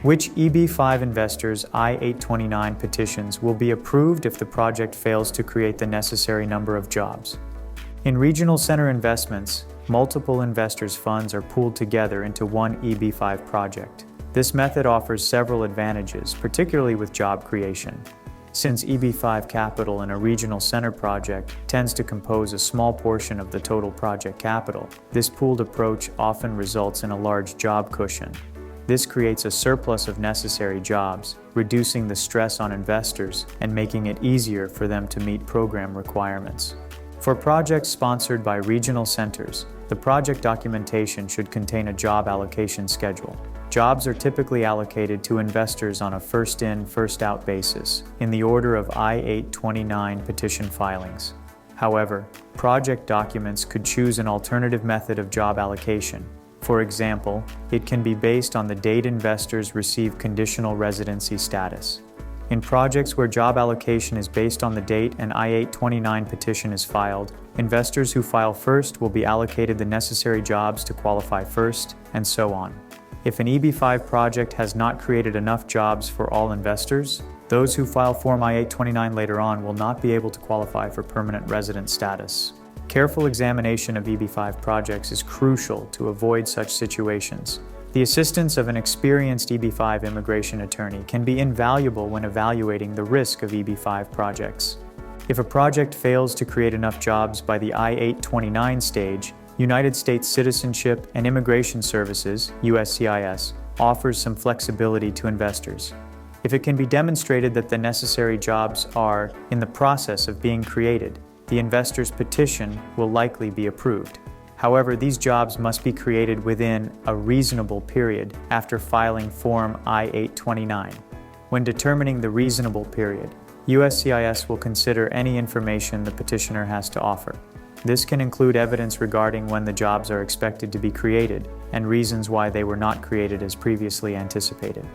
Which EB-5 investors' I-829 petitions will be approved if the project fails to create the necessary number of jobs? In regional center investments, multiple investors' funds are pooled together into one EB-5 project. This method offers several advantages, particularly with job creation. Since EB-5 capital in a regional center project tends to compose a small portion of the total project capital, this pooled approach often results in a large job cushion. This creates a surplus of necessary jobs, reducing the stress on investors and making it easier for them to meet program requirements. For projects sponsored by regional centers, the project documentation should contain a job allocation schedule. Jobs are typically allocated to investors on a first-in, first-out basis, in the order of I-829 petition filings. However, project documents could choose an alternative method of job allocation. For example, it can be based on the date investors receive conditional residency status. In projects where job allocation is based on the date an I-829 petition is filed, investors who file first will be allocated the necessary jobs to qualify first, and so on. If an EB-5 project has not created enough jobs for all investors, those who file Form I-829 later on will not be able to qualify for permanent resident status. Careful examination of EB-5 projects is crucial to avoid such situations. The assistance of an experienced EB-5 immigration attorney can be invaluable when evaluating the risk of EB-5 projects. If a project fails to create enough jobs by the I-829 stage, United States Citizenship and Immigration Services, USCIS, offers some flexibility to investors. If it can be demonstrated that the necessary jobs are in the process of being created, the investor's petition will likely be approved. However, these jobs must be created within a reasonable period after filing Form I-829. When determining the reasonable period, USCIS will consider any information the petitioner has to offer. This can include evidence regarding when the jobs are expected to be created and reasons why they were not created as previously anticipated.